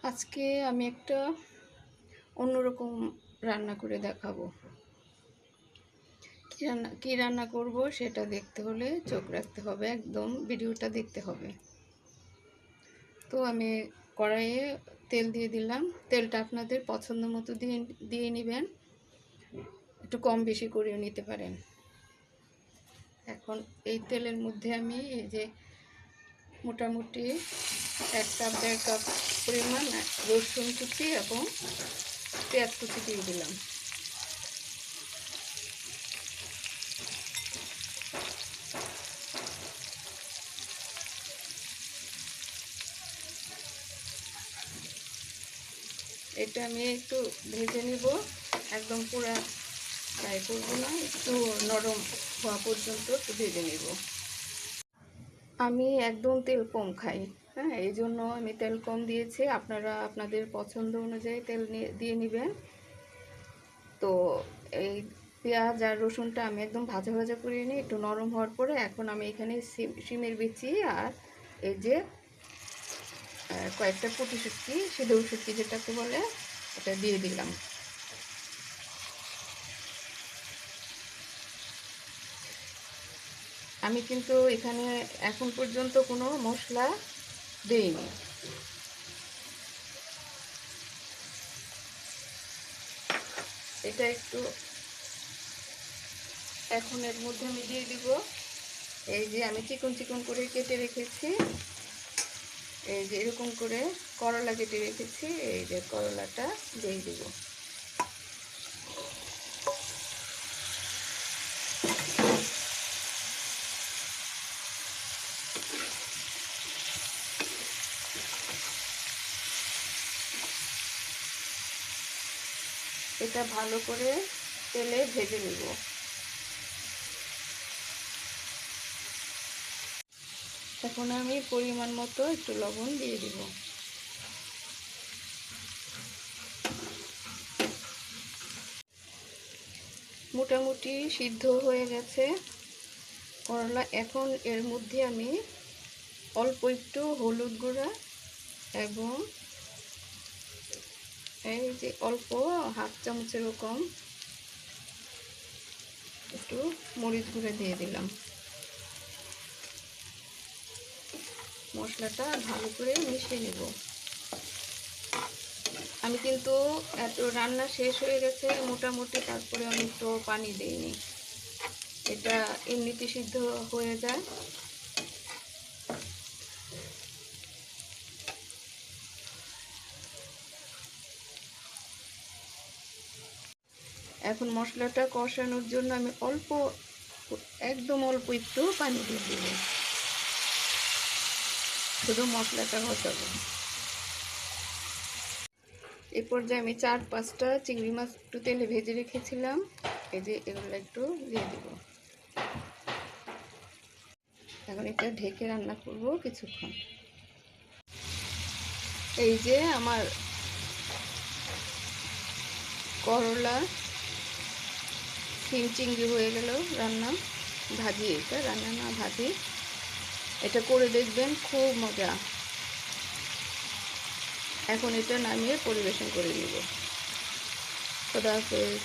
আজকে আমি একটা অন্যরকম রান্না করে দেখাবো। কি রান্না করব সেটা দেখতে হলে চোখ রাখতে হবে, একদম ভিডিওটা দেখতে হবে। তো আমি কড়াইয়ে তেল দিয়ে দিলাম। তেলটা আপনাদের পছন্দ মতো দিয়ে নেবেন, একটু কম বেশি করেও নিতে পারেন। এখন এই তেলের মধ্যে আমি এই যে মোটামুটি 1 কাপ 1.5 কাপ পরিমাণ রসুন কুচি এবং পেঁয়াজ কুচি দিয়ে দিলাম। এটা আমি একটু ভেজে নিব, একদম পুরা ফ্রাই করবো না, একটু নরম হওয়া পর্যন্ত একটু ভেজে নিব। আমি একদম তেল কম খাই, হ্যাঁ, এই জন্য আমি তেল কম দিয়েছি। আপনারা আপনাদের পছন্দ অনুযায়ী তেল দিয়ে নেবেন। তো এই পেঁয়াজ আর রসুনটা আমি একদম ভাজা ভাজা করে নিই, একটু নরম হওয়ার পরে এখন আমি এখানে শিমের বিচি আর এই যে কয়েকটা কটি শুটকি, সিঁদুর শুটকি যেটাকে বলে, এটা দিয়ে দিলাম। আমি কিন্তু এখানে এখন পর্যন্ত কোনো মশলা দেইনি। এটা একটু এখন এর মধ্যে আমি দিয়ে দিব এই যে আমি চিকন চিকন করে কেটে রেখেছি, এই যে এরকম করে করলা কেটে রেখেছি, এই যে করলাটা দিয়ে দিব। এটা ভালো করে তেলে ভেজে নিব। এখন আমি পরিমাণ মতো একটু লবণ দিয়ে দিব। মোটামুটি সিদ্ধ হয়ে গেছে করলা। এখন এর মধ্যে আমি অল্প একটু হলুদ গুঁড়া এবং এই যে অল্প হাফ চামচ এরকম একটু মরিচ গুঁড়া দিয়ে দিলাম। মশলাটা ভালো করে মিশিয়ে নেব। আমি কিন্তু এত রান্না শেষ হয়ে গেছে মোটামুটি, তারপরে আমি তো পানি দিইনি, এটা এমনিতে সিদ্ধ হয়ে যায়। এখন মশলাটা কষানোর জন্য আমি একদম অল্প একটু পানি দিয়ে দিব, শুধু মশলাটা কষাবো। এই পর্যায়ে আমি 4-5টা চিংড়ি মাছ একটু তেলে ভেজে রেখেছিলাম, এই যে এগুলো একটু দিয়ে দিব। এখন এটা ঢেকে রান্না করব কিছুক্ষণ। এই যে আমার করলা শিম চিংড়ি হয়ে গেল রান্না, ভাজি, এটা রান্না না ভাজি। এটা করে দেখবেন, খুব মজা। এখন এটা নামিয়ে পরিবেশন করে নিব। খোদা হাফেজ।